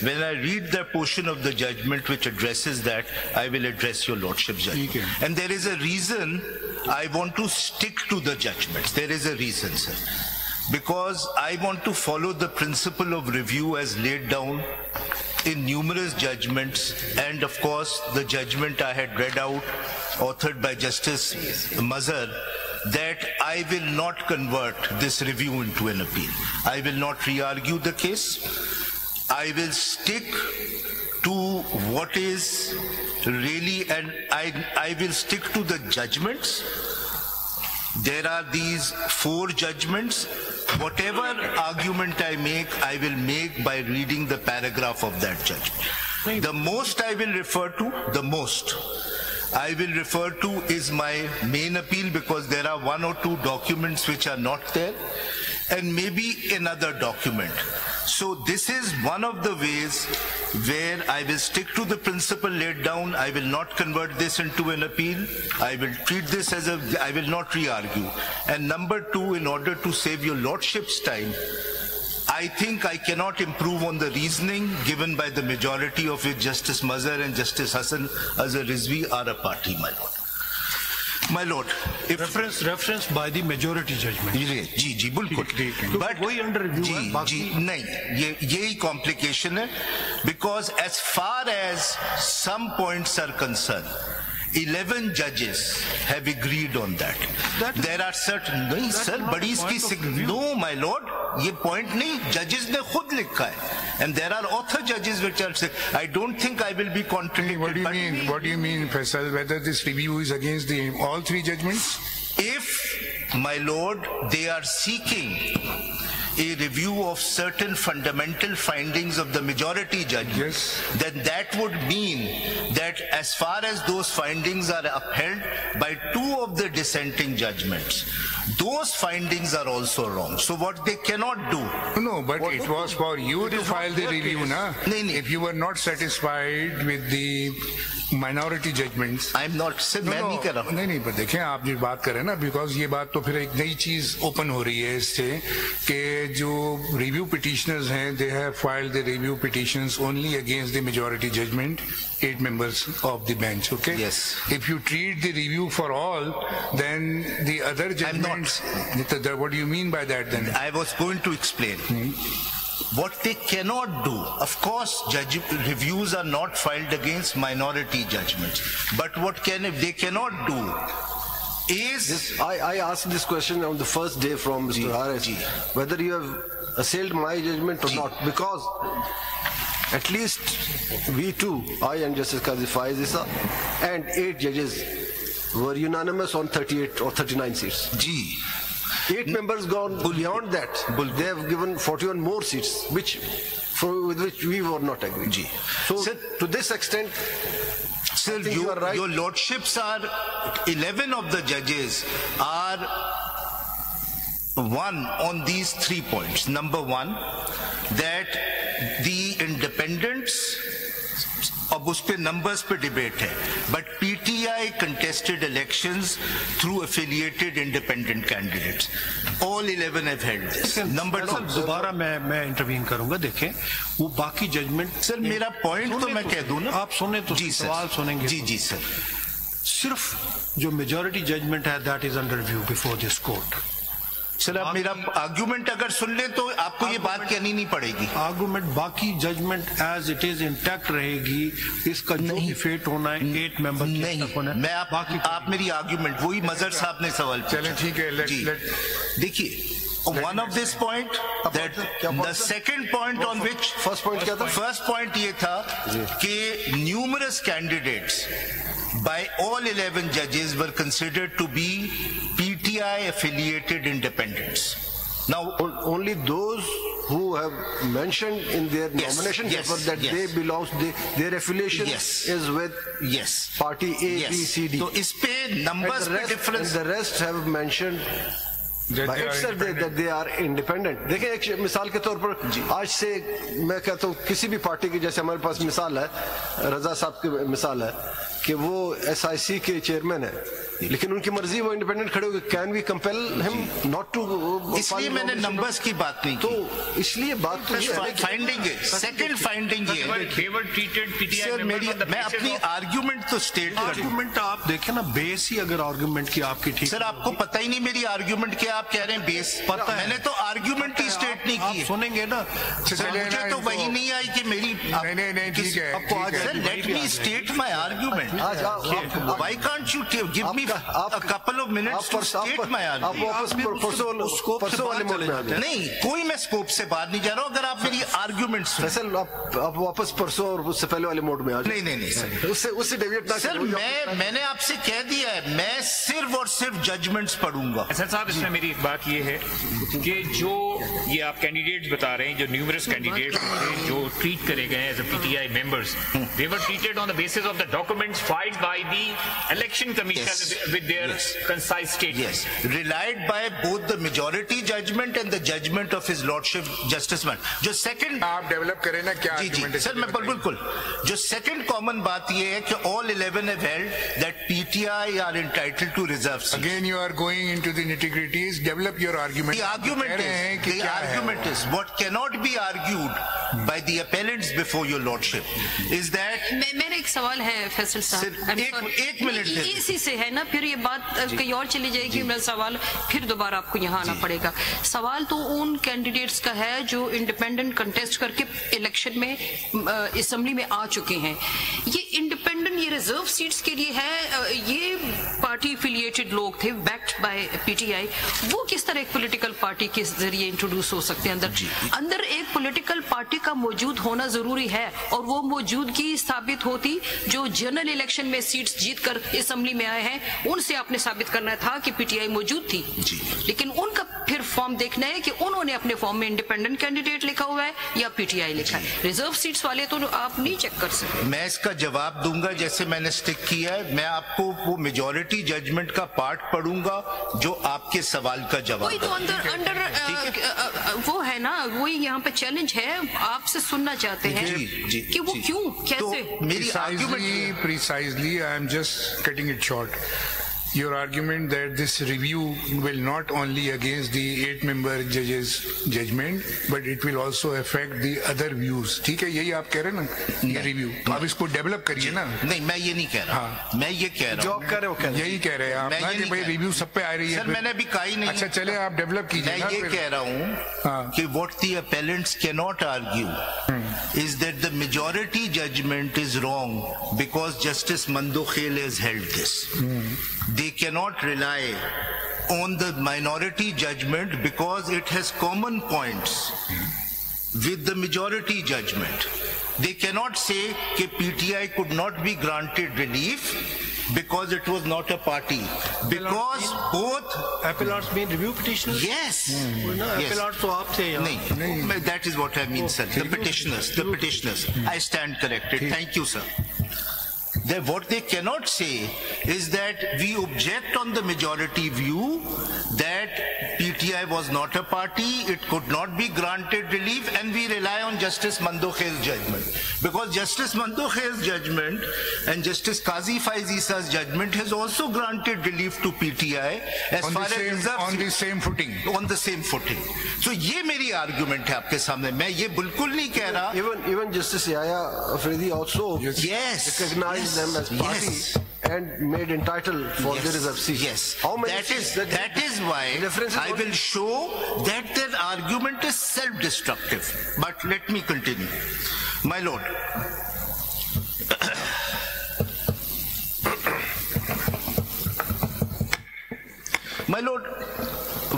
when I read the portion of the judgment which addresses that, I will address your lordship's judgment. And there is a reason I want to stick to the judgments. There is a reason, sir. Because I want to follow the principle of review as laid down in numerous judgments, and of course the judgment I had read out, authored by Justice Mazhar, that I will not convert this review into an appeal. I will not re-argue the case. I will stick to what is really, and I will stick to the judgments. There are these 4 judgments. Whatever argument I will make by reading the paragraph of that judgment. The most I will refer to is my main appeal, because there are 1 or 2 documents which are not there, and maybe another document. So this is one of the ways where I will stick to the principle laid down. I will not convert this into an appeal. I will treat this as I will not re-argue. And number 2, in order to save your lordship's time, I think I cannot improve on the reasoning given by the majority of which Justice Mazhar and Justice Hassan Azhar Rizvi are a party, my lord. My lord, if reference by the majority judgment. जी बिल्कुल. But वही under review है. जी नहीं, यही complication है, because as far as some points are concerned, 11 judges have agreed on that. There are certain, नहीं sir, बड़ी इसकी, no my lord, ये point नहीं, judges ने खुद लिखा है. And there are author judges which are saying, I don't think I will be contradicted. What do you mean, Faisal, whether this review is against all 3 judgments? If, my lord, they are seeking a review of certain fundamental findings of the majority judgment, then that would mean that as far as those findings are upheld by 2 of the dissenting judgments, those findings are also wrong. So what they cannot do. No, but it was for you to file the review, na? If you were not satisfied with the minority judgments. I'm not, sir, मैं नहीं कर रहा हूँ. नहीं, पर देखें आप जो बात कर रहे हैं ना, because ये बात तो फिर एक नई चीज ओपन हो रही है इससे कि जो review petitioners हैं, they have filed the review petitions only against the majority judgment, 8 members of the bench, okay? Yes. If you treat the review for all, then the other judgments. What do you mean by that then? I was going to explain. What they cannot do, of course, reviews are not filed against minority judgments. But what they cannot do is... I asked this question on the first day from Mr. Harris, whether you have assailed my judgment or not, because at least we two, I and Justice Qazi Faiz Issa, and 8 judges were unanimous on 38 or 39 seats. 8 members gone beyond that. They have given 41 more seats, with which we were not agreed. So, sir, to this extent, sir, you are right. Your lordships are 11 of the judges are one on these 3 points. Number 1, that the independents. अब उस पे numbers पे debate है, but PTI contested elections through affiliated independent candidates. All 11 have held this. Number 2, दोबारा मैं intervene करूँगा. देखें वो बाकी judgment. सर मेरा point तो मैं कह दूँ ना. आप सुने तो सवाल सुनेंगे. जी सर. सिर्फ जो majority judgment है, that is under review before this court. Sir आप मेरा आर्गुमेंट अगर सुन ले तो आपको ये बात कहनी नहीं पड़ेगी. आर्गुमेंट बाकी judgment as it is intact रहेगी. इसका जो इफेक्ट होना है 8 मेंबर नहीं. मैं आप मेरी आर्गुमेंट वही मजहर साहब ने सवाल किया. चलें ठीक है. देखिए, one of this point, that the second point on which first point क्या था? First point ये था कि numerous candidates by all 11 judges were considered to be PTI affiliated independents. Now only those who have mentioned in their nomination paper that they belong, their affiliation is with party A, B, C, D. So इस पे numbers पे difference. And the rest have mentioned by itself that they are independent. देखिए एक मिसाल के तौर पर आज से मैं कहता हूँ किसी भी पार्टी की, जैसे हमारे पास मिसाल है रजा साहब की मिसाल है कि वो SIC के चेयरमैन है लेकिन उनकी मर्जी वो इंडिपेंडेंट खड़े हो, can we compel him not to? इसलिए मैंने नंबर्स की बात नहीं तो इसलिए बात तो फाइंडिंग है, सेकंड फाइंडिंग ये सर मेरी, मैं अपनी आर्ग्यूमेंट तो स्टेट कर, आर्ग्यूमेंट आप देखें ना, बेस ही अगर आर्ग्यूमेंट की आपकी ठीक, सर आपको पता ही नहीं मेरी आर्ग्यूमेंट क्या, आप कह रहे हैं बेस पता है, मैंने तो आर्ग्यूमेंट ही स्टेट नहीं की। सुनेंगे ना सर मुझे तो वही नहीं आई कि मेरी, नहीं ठीक है, आपको आज sir let me state my argument, why can't you give me a couple of minutes to state my argument? परसों वाले मोड में आ जाए। नहीं, कोई मैं स्कोप से बाहर नहीं जा रहा हूं, अगर आप मेरी आर्ग्यूमेंट फैसल आप वापस परसों और उससे पहले वाले मोड में आ जाए। नहीं सर, उससे डेविएट ना सर मैंने आपसे कह दिया है, मैं सिर्फ और सिर्फ जजमेंट्स पढ़ूंगा। सर साहब इसमें मेरी एक बात ये है कि जो ये आप कैंडिडेट्स बता रहे हैं, जो न्यूमरस कैंडिडेट्स थे जो ट्रीट करे गए as a PTI members, they were treated on the basis of the documents filed by the election commission with their concise statement, relied by both the majority judgment and the judgment of his lordship justiceman। जो second आप develop करें ना क्या argument है sir, मैं बिल्कुल, जो second common बात ये है कि all 11 have held that PTI are entitled to reserve seats। Again you are going into the nitty-gritties, develop your argument। The argument is what cannot be argued by the appellants before your lordship is that मेरा एक सवाल है फैसल साहब, एक minute इसी से है ना, फिर ये बात कहीं और चली जाएगी, मेरा सवाल फिर दोबारा आपको यहाँ आना पड़ेगा। सवाल तो उन कैंडिडेट्स का है जो इंडिपेंडेंट कंटेस्ट करके इलेक्शन में असेंबली में आ चुके हैं। ये इंडिपेंडेंट, ये रिजर्व सीट्स के लिए है, ये पार्टी एफिलिएटेड लोग थे बैक्ड बाय पीटीआई, वो किस तरह एक पॉलिटिकल पार्टी के जरिए इंट्रोड्यूस हो सकते हैं अंदर एक पॉलिटिकल पार्टी का मौजूद होना जरूरी है, और वो मौजूदगी साबित होती जो जनरल इलेक्शन में सीट्स जीत कर असेंबली में आए हैं, उनसे आपने साबित करना था कि पीटीआई मौजूद थी। लेकिन उनका फिर फॉर्म देखना है कि उन्होंने अपने फॉर्म में इंडिपेंडेंट कैंडिडेट लिखा हुआ है या पीटीआई लिखा है। रिजर्व सीट्स वाले तो आप नहीं चेक कर सकते। मैं इसका जवाब दूंगा जैसे मैंने स्टिक किया है, मैं आपको वो मेजॉरिटी जजमेंट का पार्ट पढ़ूंगा जो आपके सवाल का जवाब तो अंडर वो है ना, वही यहाँ पे चैलेंज है, आपसे सुनना चाहते हैं कि वो क्यों, कैसे। तो मेरी argument precisely I am just cutting it short. Your argument that this review will not only against the 8-member judges judgment, but it will also affect the other views। ठीक है, यही आप कह रहे हैं ना, ये रिव्यू, तो आप इसको डेवलप करिए ना। नहीं, मैं ये नहीं कह रहा, मैं ये कह रहा हूँ, यही कह रहे हैं आप ना कि भाई रिव्यू सब पे आ रही है। सर मैंने भी कहा ही नहीं। अच्छा चले, आप डेवलप कीजिए। मैं ये कह रहा हूँ कि what the appellants cannot argue is that the majority judgment is wrong because Justice Mandokhel has held this। They cannot rely on the minority judgment because it has common points with the majority judgment। They cannot say that PTI could not be granted relief because it was not a party, because both appellants mean review petitioners। yes appellants तो आप थे यहाँ। नहीं, that is what I mean sir, the petitioners I stand corrected, thank you sir। What they cannot say is that we object on the majority view that PTI was not a party, it could not be granted relief, and we rely on Justice Mandokhel's judgment, because Justice Mandokhel's judgment and Justice Qazi Faiz Isa's judgment has also granted relief to PTI as on far as on the same footing। on the same footing। So ये मेरी argument है आपके सामने, मैं ये बिल्कुल नहीं कह रहा। Even Justice Yahya Afridi also recognized them as party and made entitled for the reserve seat। Yes, how many that is why I will show that their argument is self-destructive। But let me continue, my lord। My lord,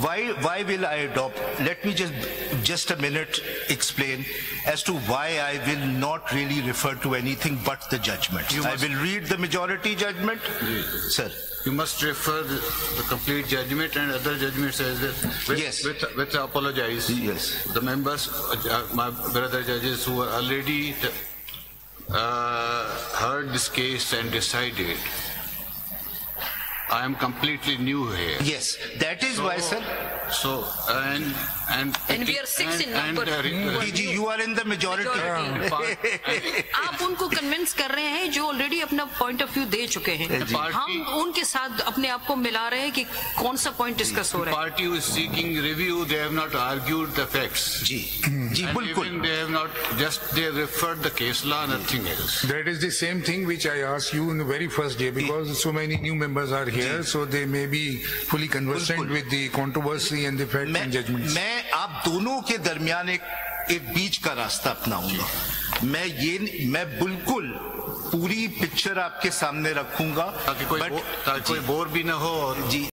why will I adopt? Let me just a minute explain as to why I will not really refer to anything but the judgment। I will read the majority judgment, sir। You must refer the complete judgment and other judgments as well. Yes. With apologize. Yes. The members, my brother judges who are already heard this case and decided. I am completely new here. Yes, that is why, sir. So, and And we are 6 in number. Ji, you are in the majority. आप उनको convince कर रहे हैं जो already अपना point of view दे चुके हैं, हम उनके साथ अपने आप को मिला रहे हैं कि कौन सा पॉइंट डिस्कस हो रहा है. Party who is seeking review, they have not argued the facts. जी जी बिल्कुल. Even they have not they have referred the case law, nothing else. That is the same thing which I asked you in the very first day, because so many new members are here, so they may be fully conversant with the controversy and the facts and judgments. मैं आप दोनों के दरमियान एक बीच का रास्ता अपनाऊंगा. मैं बिल्कुल पूरी पिक्चर आपके सामने रखूंगा, ताकि कोई बोर भी ना हो. और जी